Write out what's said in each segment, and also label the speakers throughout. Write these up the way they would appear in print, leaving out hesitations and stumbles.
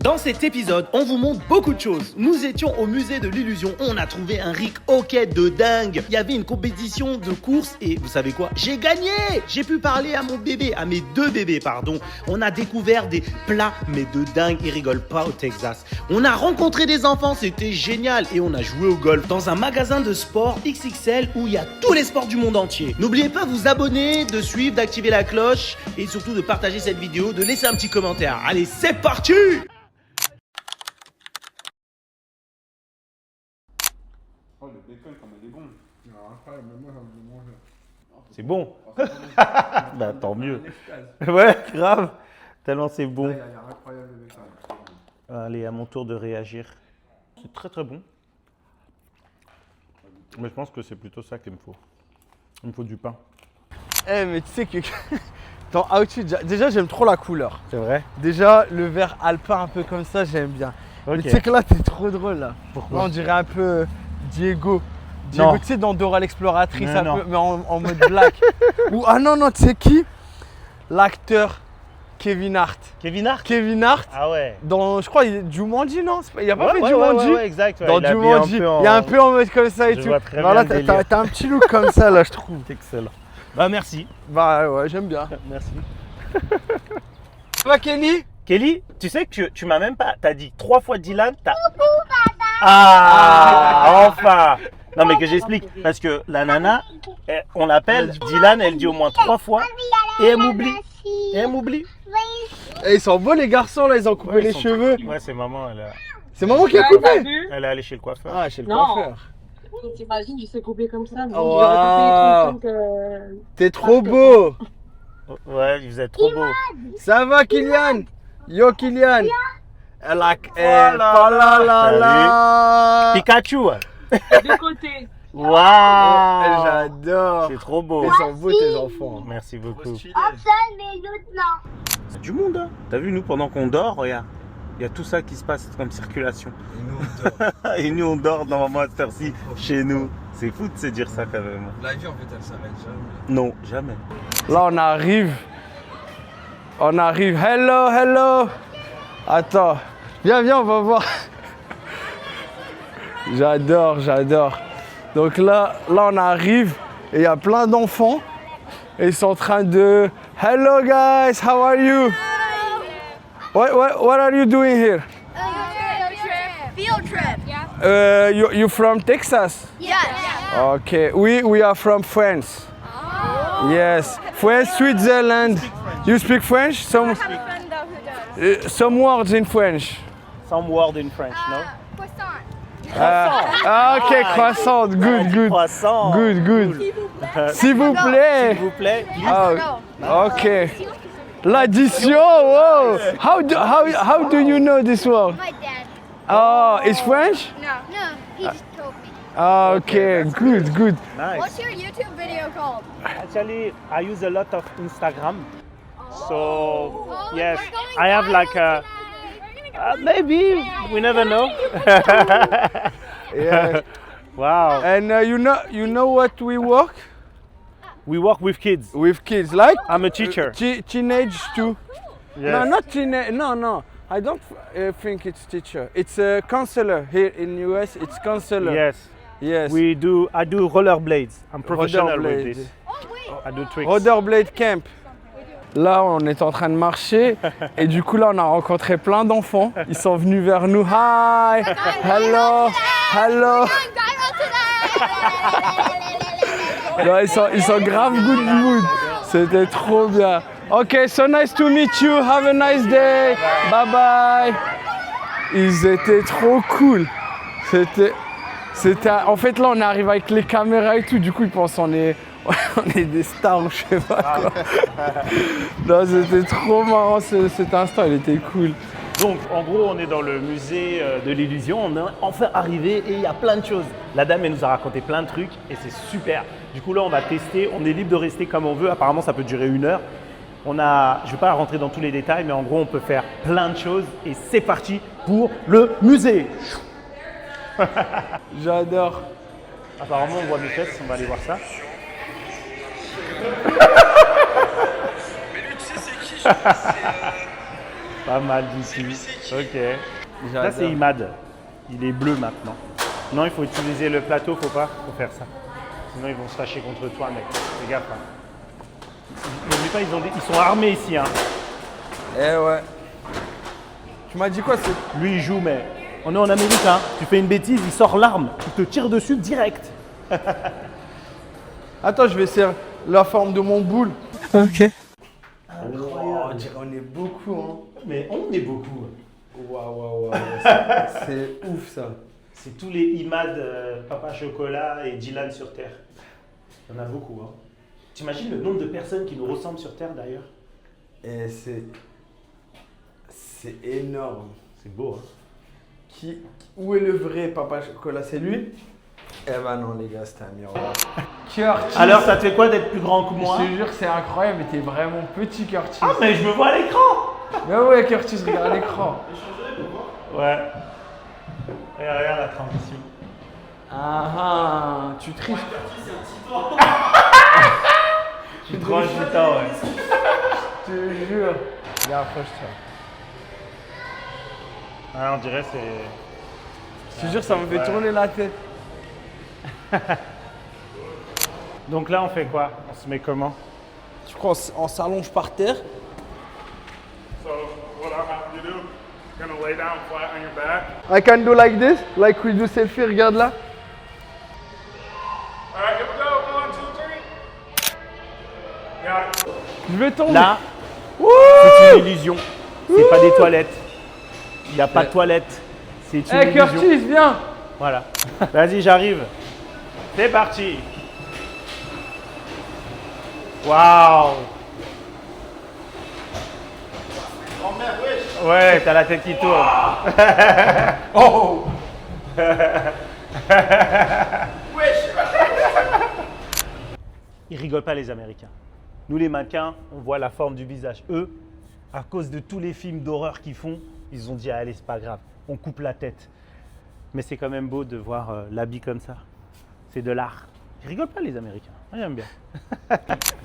Speaker 1: Dans cet épisode, on vous montre beaucoup de choses. Nous étions au musée de l'illusion, on a trouvé un Rick Hockey de dingue. Il y avait une compétition de course et vous savez quoi? J'ai gagné! J'ai pu parler à mon bébé, à mes deux bébés, pardon. On a découvert des plats, mais de dingue, ils rigolent pas au Texas. On a rencontré des enfants, c'était génial. Et on a joué au golf dans un magasin de sport XXL où il y a tous les sports du monde entier. N'oubliez pas de vous abonner, de suivre, d'activer la cloche et surtout de partager cette vidéo, de laisser un petit commentaire. Allez, c'est parti!
Speaker 2: Oh, le bacon, comme il est bon.
Speaker 3: Incroyable, mais moi j'ai envie de manger.
Speaker 1: C'est bon. Bah tant mieux. Ouais, grave. Tellement c'est bon.
Speaker 3: Il a l'air incroyable le bacon.
Speaker 1: Allez, à mon tour de réagir. C'est très très bon. Mais je pense que c'est plutôt ça qu'il me faut. Il me faut du pain.
Speaker 4: Eh mais tu sais que ton outfit, déjà j'aime trop la couleur.
Speaker 1: C'est vrai?
Speaker 4: Déjà le vert alpin un peu comme ça j'aime bien.
Speaker 1: Ok.
Speaker 4: Mais tu sais que là t'es trop drôle là.
Speaker 1: Pourquoi?
Speaker 4: Là on dirait un peu Diego. Diego,
Speaker 1: Non.
Speaker 4: tu sais dans Dora l'exploratrice
Speaker 1: Mais
Speaker 4: un
Speaker 1: non.
Speaker 4: peu, mais en mode black. Ou ah non tu sais qui? L'acteur Kevin Hart.
Speaker 1: Kevin Hart?
Speaker 4: Kevin Hart
Speaker 1: Ah ouais.
Speaker 4: dans, je crois, Jumanji, non? Il a pas fait
Speaker 1: ouais,
Speaker 4: Jumanji?
Speaker 1: ouais, exact. Ouais.
Speaker 4: Dans
Speaker 1: Il a
Speaker 4: Jumanji,
Speaker 1: mis un peu
Speaker 4: il y a un peu en mode comme ça et
Speaker 1: Je
Speaker 4: tout.
Speaker 1: vois très
Speaker 4: Non, là,
Speaker 1: bien le délire.
Speaker 4: t'as un petit look comme ça là, je trouve.
Speaker 1: Excellent. Bah merci.
Speaker 4: Bah ouais, j'aime bien.
Speaker 1: Merci.
Speaker 4: Ça va Kenny?
Speaker 1: Kelly, tu sais que tu m'as même pas. T'as dit 3 fois Dylan. Ah, enfin. Non mais que j'explique. Parce que la nana, on l'appelle Dylan, elle dit au moins 3 fois et elle m'oublie. Et elle m'oublie.
Speaker 4: Eh, ils sont beaux les garçons là, ils ont coupé
Speaker 1: Ouais,
Speaker 4: les
Speaker 1: ils sont
Speaker 4: cheveux.
Speaker 1: Ouais, c'est maman,
Speaker 4: C'est maman qui a coupé?
Speaker 1: elle est allée chez le coiffeur.
Speaker 4: Ah, chez le
Speaker 5: Non.
Speaker 4: coiffeur.
Speaker 5: T'imagines, je sais couper comme ça.
Speaker 4: Oh,
Speaker 5: J'aurais
Speaker 4: wow.
Speaker 5: coupé les trucs
Speaker 4: T'es trop beau.
Speaker 1: Ouais, vous êtes trop beau.
Speaker 4: Ça va Kylian? Yo Kylian. Elle a...
Speaker 1: là
Speaker 4: Oh là là
Speaker 1: T'as
Speaker 4: là.
Speaker 1: Pikachu. Ouais.
Speaker 5: de côté.
Speaker 1: Waouh.
Speaker 4: J'adore.
Speaker 1: C'est trop beau.
Speaker 4: Ils sont beaux tes enfants.
Speaker 1: Merci beaucoup.
Speaker 6: mais l'autre non.
Speaker 1: C'est du monde, hein. T'as vu, nous, pendant qu'on dort, regarde. Il y a tout ça qui se passe comme circulation. Et nous, on dort normalement à cette heure-ci, chez nous. C'est fou de se dire ça quand même.
Speaker 3: La vie en fait elle s'arrête jamais.
Speaker 1: Non, jamais.
Speaker 4: Là, on arrive. On arrive. Hello, hello. Attends. Viens, viens, on va voir. J'adore, j'adore. Donc là, on arrive et il y a plein d'enfants. Et ils sont en train de... Hello, guys. How are you? What are you doing here?
Speaker 6: Field trip. Yeah.
Speaker 4: You from Texas?
Speaker 6: Yes.
Speaker 4: Okay. We are from France. Yes. France, Switzerland. You speak French? Some words in French.
Speaker 1: Some word in French, no?
Speaker 6: Croissant.
Speaker 4: Okay, croissant. Good, good.
Speaker 1: Croissant.
Speaker 4: Good, good. S'il vous
Speaker 1: S'il
Speaker 4: plaît.
Speaker 1: vous plaît, please.
Speaker 4: Oh, okay. L'addition. Whoa. How do you know this word?
Speaker 6: My dad.
Speaker 4: Oh, it's French?
Speaker 6: No. No. He just told me.
Speaker 4: Okay, good, good.
Speaker 1: Nice.
Speaker 6: What's your YouTube video called?
Speaker 1: Actually, I use a lot of Instagram. So, yes,
Speaker 6: We're going
Speaker 1: I have like a... maybe, we never know.
Speaker 4: Yeah.
Speaker 1: Wow.
Speaker 4: And you know what we work
Speaker 1: We work with kids.
Speaker 4: with kids like?
Speaker 1: I'm a teacher.
Speaker 4: Teenage too.
Speaker 1: Yes.
Speaker 4: No, not teenage. No. I don't think it's teacher. It's a counselor here in US. It's counselor.
Speaker 1: Yes.
Speaker 4: Yes.
Speaker 1: I do rollerblades. I'm professional with
Speaker 4: Rollerblades.
Speaker 1: this. I do tricks.
Speaker 4: Rollerblade camp. Là, on est en train de marcher et du coup là, on a rencontré plein d'enfants. Ils sont venus vers nous. Hi, hello, hello. Là, ils sont grave good mood. C'était trop bien. Ok, so nice to meet you. Have a nice day. Bye bye. Ils étaient trop cool. En fait, là, on arrive avec les caméras et tout. Du coup, ils pensent on est des stars ou je sais pas quoi. Non, c'était trop marrant cet instant. Il était cool.
Speaker 1: Donc, en gros, on est dans le musée de l'illusion. On est enfin arrivé et il y a plein de choses. La dame, elle nous a raconté plein de trucs et c'est super. Du coup, là, on va tester. On est libre de rester comme on veut. Apparemment, ça peut durer 1 heure. Je ne vais pas rentrer dans tous les détails, mais en gros, on peut faire plein de choses. Et c'est parti pour le musée.
Speaker 4: J'adore.
Speaker 1: Apparemment, on voit mes fesses. On va aller voir ça.
Speaker 3: Mais lui tu sais c'est qui?
Speaker 1: Pas mal du tout. Ok. Là, c'est Imad. Il est bleu maintenant. Non, il faut utiliser le plateau, faut faire ça. Sinon, ils vont se fâcher contre toi, mec. Fais gaffe. Hein. N'oublie pas, ils sont armés ici. Hein.
Speaker 4: Eh ouais. Tu m'as dit quoi
Speaker 1: Lui, il joue, mais on est en Amérique. Hein. Tu fais une bêtise, il sort l'arme. Il te tire dessus direct.
Speaker 4: Attends, je vais essayer la forme de mon boule. Ok.
Speaker 1: Incroyable.
Speaker 4: On dirait on est beaucoup. Hein.
Speaker 1: Mais on est beaucoup.
Speaker 4: Waouh. C'est ouf ça.
Speaker 1: C'est tous les Imad, Papa Chocolat et Dylan sur Terre. Il y en a beaucoup. Hein. T'imagines le nombre de personnes qui nous ressemblent sur Terre d'ailleurs?
Speaker 4: Et c'est énorme.
Speaker 1: C'est beau. Hein.
Speaker 4: Où est le vrai Papa Chocolat? C'est lui? Eh ben non les gars, c'était un miroir. Curtis.
Speaker 1: Alors ça te fait quoi d'être plus grand que moi?
Speaker 4: Je te jure, c'est incroyable, mais t'es vraiment petit Curtis.
Speaker 1: Ah mais je me vois à l'écran.
Speaker 4: Mais ouais Curtis, regarde l'écran.
Speaker 1: Ouais. Et regarde la transition.
Speaker 4: Ah, tu triches.
Speaker 1: Tu te ranges du temps, ouais.
Speaker 4: Je te jure. Regarde, approche-toi.
Speaker 1: Ah, on dirait c'est...
Speaker 4: Je te jure, ça me fait tourner la tête.
Speaker 1: Donc là, on fait quoi? On se met comment?
Speaker 4: Tu crois on s'allonge par terre?
Speaker 2: So what I have you do, you're gonna lay down flat on your back.
Speaker 4: I can do like this, like we do selfie, regarde là.
Speaker 2: All right, here we go. 1, 2, 3. Got it.
Speaker 4: Je vais tomber.
Speaker 1: Là, c'est une illusion. C'est pas des toilettes. Il n'y a pas de toilettes. C'est une illusion.
Speaker 4: Curtis, viens.
Speaker 1: Voilà. Vas-y, j'arrive. C'est parti. Waouh. Ouais, t'as la tête qui tourne.
Speaker 4: Oh.
Speaker 1: Ils rigolent pas les Américains. Nous les mannequins, on voit la forme du visage. Eux, à cause de tous les films d'horreur qu'ils font, ils ont dit allez c'est pas grave, on coupe la tête. Mais c'est quand même beau de voir l'habit comme ça. C'est de l'art. Ils rigolent pas les Américains. Moi j'aime bien.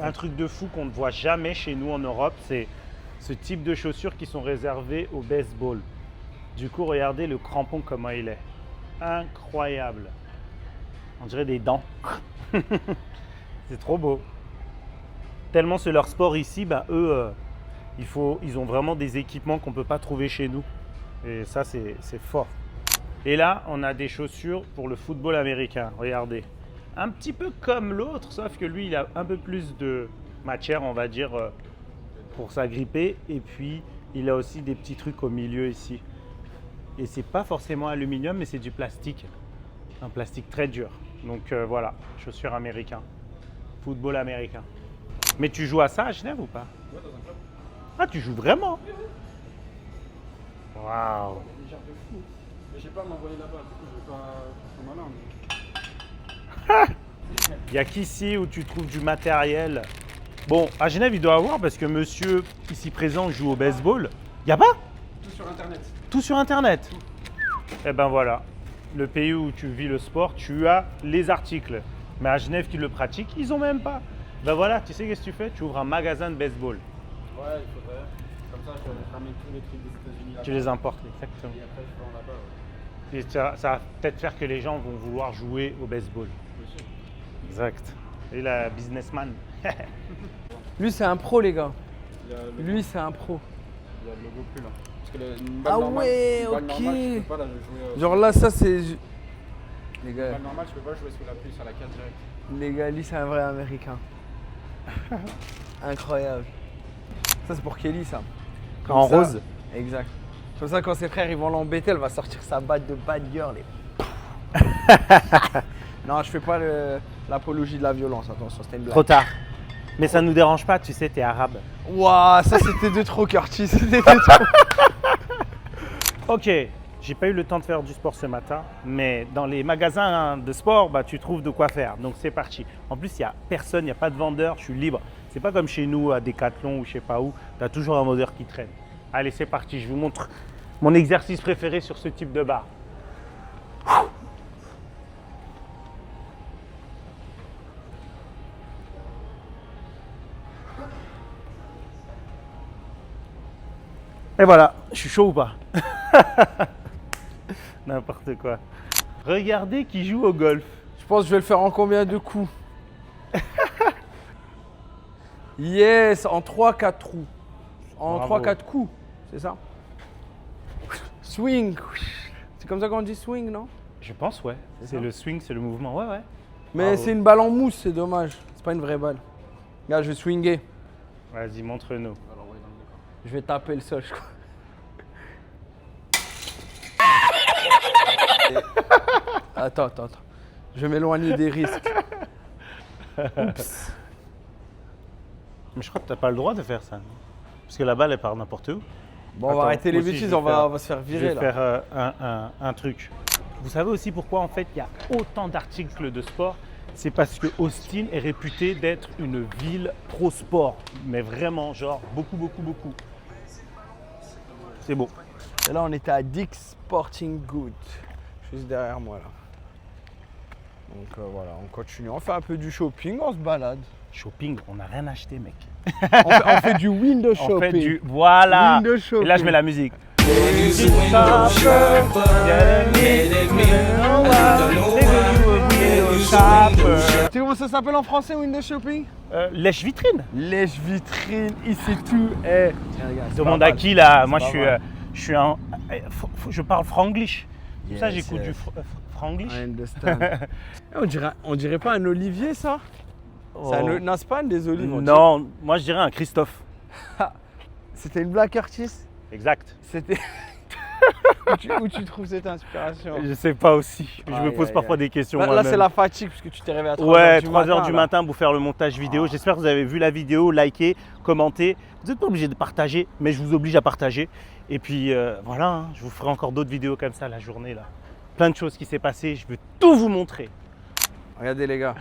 Speaker 1: Un truc de fou qu'on ne voit jamais chez nous en Europe, c'est ce type de chaussures qui sont réservées au baseball. Du coup, regardez le crampon comment il est. Incroyable. On dirait des dents. C'est trop beau. Tellement c'est leur sport ici, bah, eux, ils ont vraiment des équipements qu'on ne peut pas trouver chez nous. Et ça, c'est fort. Et là, on a des chaussures pour le football américain. Regardez. Un petit peu comme l'autre, sauf que lui, il a un peu plus de matière, on va dire, pour s'agripper. Et puis, il a aussi des petits trucs au milieu ici. Et c'est pas forcément aluminium, mais c'est du plastique. Un plastique très dur. Donc voilà, chaussures américains. Football américain. Mais tu joues à ça à Genève ou pas?
Speaker 3: Ouais, dans un club.
Speaker 1: Ah, tu joues vraiment? Waouh.
Speaker 3: Il gère de fou. Mais je sais pas m'envoyer là-bas, du coup je vais pas faire malin.
Speaker 1: Il n'y a qu'ici où tu trouves du matériel. Bon, à Genève, il doit y avoir parce que monsieur ici présent joue au baseball. Il n'y a pas?
Speaker 3: Tout sur internet.
Speaker 1: Tout sur internet. Eh ben voilà, le pays où tu vis le sport, tu as les articles. Mais à Genève qui le pratiquent, ils ont même pas. Ben voilà, tu sais qu'est-ce que tu fais? Tu ouvres un magasin de baseball.
Speaker 3: Ouais, il faudrait. Comme ça, je ramène tous les trucs des États-Unis là-bas.
Speaker 1: Tu les importes, exactement.
Speaker 3: Et après, je vends là-bas. Ouais.
Speaker 1: Et ça va peut-être faire que les gens vont vouloir jouer au baseball.
Speaker 3: Aussi.
Speaker 1: Exact. Et la businessman.
Speaker 4: Lui, c'est un pro, les gars.
Speaker 3: Il y a le,
Speaker 4: Lui, c'est un pro.
Speaker 3: il y a le logo plus là. Parce que une balle
Speaker 4: Ah
Speaker 3: normale,
Speaker 4: ouais,
Speaker 3: une balle
Speaker 4: ok.
Speaker 3: normale, je peux pas là, jouer.
Speaker 4: Genre là, ça, c'est. Les
Speaker 3: Une
Speaker 4: gars,
Speaker 3: balle normale, je peux pas jouer sous la pluie sur la 4 direct.
Speaker 4: lui, c'est un vrai américain. Incroyable. Ça, c'est pour Kelly, ça. Comme
Speaker 1: En
Speaker 4: ça-
Speaker 1: rose.
Speaker 4: Exact. Comme ça, quand ses frères ils vont l'embêter, elle va sortir sa batte de bad girl et. Non, je fais pas l'apologie de la violence, attention, c'était une blague.
Speaker 1: Trop tard. Mais ça nous dérange pas, tu sais, t'es arabe.
Speaker 4: Waouh, ça c'était de trop, Curtis. C'était de trop.
Speaker 1: Ok, j'ai pas eu le temps de faire du sport ce matin, mais dans les magasins de sport, bah, tu trouves de quoi faire. Donc c'est parti. En plus, il n'y a personne, il n'y a pas de vendeur, je suis libre. C'est pas comme chez nous à Decathlon ou je sais pas où, tu as toujours un vendeur qui traîne. Allez, c'est parti, je vous montre mon exercice préféré sur ce type de barre. Et voilà, Je suis chaud ou pas? N'importe quoi. Regardez qui joue au golf.
Speaker 4: Je pense que je vais le faire en combien de coups? Yes, en 3-4 trous. En
Speaker 1: Bravo.
Speaker 4: 3-4 coups, c'est ça? Swing. C'est comme ça qu'on dit swing, non?
Speaker 1: Je pense, ouais. C'est
Speaker 4: ça
Speaker 1: le swing, c'est le mouvement. Ouais, ouais.
Speaker 4: Mais
Speaker 1: Bravo.
Speaker 4: c'est une balle en mousse, c'est dommage. C'est pas une vraie balle. Regarde, je vais swinger.
Speaker 1: Vas-y, montre-nous.
Speaker 4: Je vais taper le sol, je crois. Attends. Je vais m'éloigner des risques. Oups.
Speaker 1: Mais je crois que t'as pas le droit de faire ça. Non? Parce que la balle, elle part n'importe où.
Speaker 4: Bon, on
Speaker 1: Attends,
Speaker 4: va arrêter les
Speaker 1: moi aussi,
Speaker 4: bêtises,
Speaker 1: je vais
Speaker 4: on
Speaker 1: faire-
Speaker 4: va se faire
Speaker 1: Je
Speaker 4: virer
Speaker 1: vais
Speaker 4: là.
Speaker 1: faire un truc. Vous savez aussi pourquoi en fait il y a autant d'articles de sport? C'est parce que Austin est réputé d'être une ville pro sport. Mais vraiment, genre beaucoup. C'est beau.
Speaker 4: Et là, on était à Dick's Sporting Goods, juste derrière moi là. Donc voilà, on continue, on fait un peu du shopping, on se balade.
Speaker 1: Shopping, on n'a rien acheté, mec.
Speaker 4: On fait du window
Speaker 1: On
Speaker 4: shopping.
Speaker 1: fait du. Voilà!
Speaker 4: Window
Speaker 1: Et
Speaker 4: shopping.
Speaker 1: là, je mets la musique.
Speaker 4: Tu sais comment ça s'appelle en français, window shopping?
Speaker 1: Lèche-vitrine.
Speaker 4: Lèche-vitrine, ici tout est.
Speaker 1: Demande à qui là? Moi, je parle franglish. Tout ça,
Speaker 4: Yes,
Speaker 1: j'écoute
Speaker 4: yes.
Speaker 1: du franglish.
Speaker 4: I understand. on dirait pas un olivier, ça? C'est
Speaker 1: Oh.
Speaker 4: non, c'est pas un des olives. on dirait.
Speaker 1: Non, moi je dirais un Christophe.
Speaker 4: C'était une blague, Curtis?
Speaker 1: Exact.
Speaker 4: C'était. où tu trouves cette inspiration?
Speaker 1: Je sais pas aussi. Je me
Speaker 4: Aïe,
Speaker 1: pose
Speaker 4: aïe,
Speaker 1: parfois
Speaker 4: aïe.
Speaker 1: des questions.
Speaker 4: Là,
Speaker 1: moi-même.
Speaker 4: c'est la fatigue, parce que tu t'es réveillé à 3
Speaker 1: Ouais,
Speaker 4: h
Speaker 1: 3 heures du
Speaker 4: là.
Speaker 1: matin pour faire le montage vidéo. J'espère que vous avez vu la vidéo, likez, commentez. Vous n'êtes pas obligé de partager, mais je vous oblige à partager. Et puis voilà, hein, je vous ferai encore d'autres vidéos comme ça la journée là. Plein de choses qui s'est passé, je veux tout vous montrer.
Speaker 4: Regardez, les gars.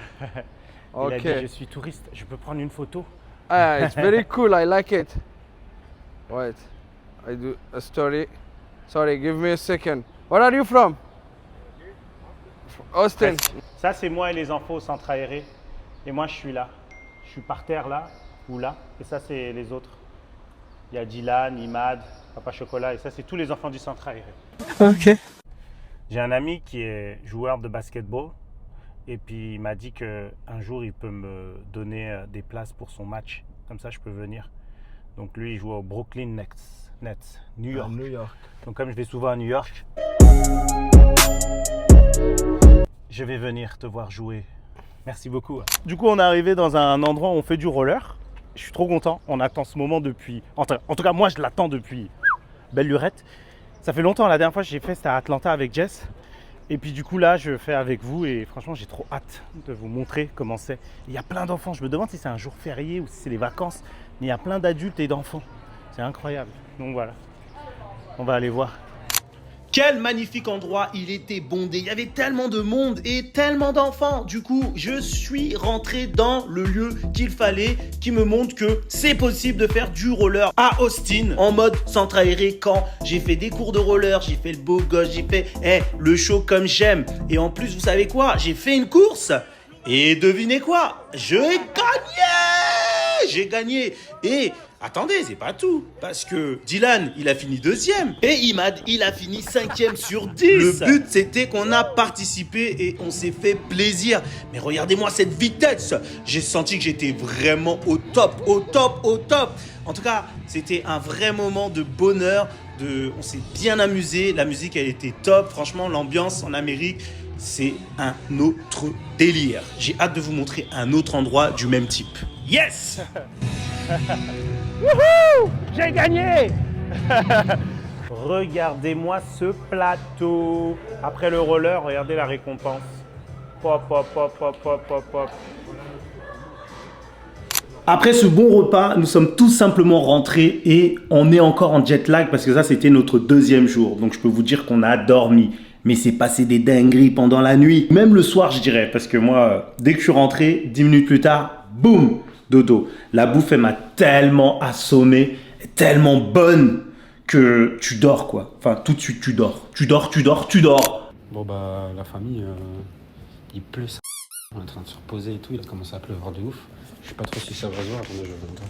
Speaker 1: Il a
Speaker 4: Ok.
Speaker 1: dit, je suis touriste, je peux prendre une photo.
Speaker 4: Ah, it's very cool. I like it. Wait, I do a story. Sorry, give me a second. Where are you from? Austin.
Speaker 1: Ça, c'est moi et les enfants au centre aéré. Et moi, je suis là. Je suis par terre là, ou là. Et ça, c'est les autres. Il y a Dylan, Imad, Papa Chocolat. Et ça, c'est tous les enfants du centre aéré.
Speaker 4: Ok.
Speaker 1: J'ai un ami qui est joueur de basketball. Et puis, il m'a dit qu'un jour, il peut me donner des places pour son match. Comme ça, je peux venir. Donc, lui, il joue au Brooklyn Nets, New York.
Speaker 4: New York.
Speaker 1: Donc, comme je vais souvent à New York, je vais venir te voir jouer. Merci beaucoup. Du coup, on est arrivé dans un endroit où on fait du roller. Je suis trop content. On attend ce moment depuis. En tout cas, moi, je l'attends depuis belle lurette. Ça fait longtemps. La dernière fois que j'ai fait, c'était à Atlanta avec Jess. Et puis, du coup, là, je fais avec vous. Et franchement, j'ai trop hâte de vous montrer comment c'est. Il y a plein d'enfants. Je me demande si c'est un jour férié ou si c'est les vacances. Mais il y a plein d'adultes et d'enfants. C'est incroyable. Donc voilà. On va aller voir.
Speaker 7: Quel magnifique endroit, il était bondé, il y avait tellement de monde et tellement d'enfants. Du coup, je suis rentré dans le lieu qu'il fallait, qui me montre que c'est possible de faire du roller à Austin en mode centre aéré. Quand j'ai fait des cours de roller, j'ai fait le beau gosse, j'ai fait le show comme j'aime. Et en plus, vous savez quoi? J'ai fait une course et devinez quoi? J'ai gagné. Et attendez, c'est pas tout. Parce que Dylan, il a fini 2e. Et Imad, il a fini 5e sur 10. Le but, c'était qu'on a participé et on s'est fait plaisir. Mais regardez-moi cette vitesse. J'ai senti que j'étais vraiment au top. En tout cas, c'était un vrai moment de bonheur. On s'est bien amusé. La musique, elle était top. Franchement, l'ambiance en Amérique, c'est un autre délire. J'ai hâte de vous montrer un autre endroit du même type. Yes!
Speaker 1: Wouhou! J'ai gagné! Regardez-moi ce plateau. Après le roller, regardez la récompense. Pop.
Speaker 7: Après ce bon repas, nous sommes tout simplement rentrés et on est encore en jet lag parce que ça, c'était notre 2e jour. Donc, je peux vous dire qu'on a dormi. Mais c'est passé des dingueries pendant la nuit. Même le soir, je dirais. Parce que moi, dès que je suis rentré, 10 minutes plus tard, boum, dodo. La bouffe, elle m'a tellement assommé, tellement bonne que tu dors, quoi. Enfin, tout de suite, tu dors. Tu dors.
Speaker 3: Bon bah la famille, il pleut ça. On est en train de se reposer et tout, il a commencé à pleuvoir de ouf. Je sais pas trop si ça va se voir, attendez je vais vous montrer.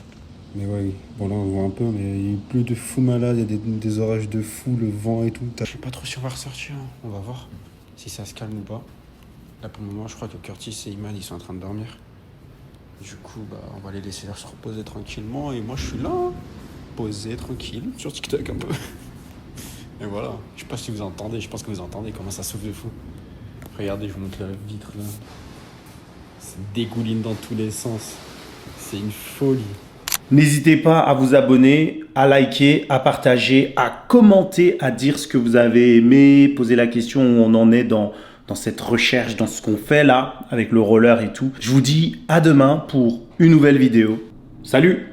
Speaker 8: Mais ouais, bon là on voit un peu, mais il pleut de fou malade, il y a des orages de fou, le vent et tout. Je sais pas trop si on va ressortir, hein. On va voir si ça se calme ou pas. Là pour le moment, je crois que Curtis et Iman ils sont en train de dormir. Du coup, bah, on va les laisser se reposer tranquillement et moi je suis là, hein, posé tranquille sur TikTok un peu. Et voilà, je sais pas si vous entendez, je pense que vous entendez comment ça souffle de fou. Regardez, je vous montre la vitre là. Ça dégouline dans tous les sens. C'est une folie.
Speaker 1: N'hésitez pas à vous abonner, à liker, à partager, à commenter, à dire ce que vous avez aimé, poser la question où on en est dans cette recherche, dans ce qu'on fait là, avec le roller et tout. Je vous dis à demain pour une nouvelle vidéo. Salut!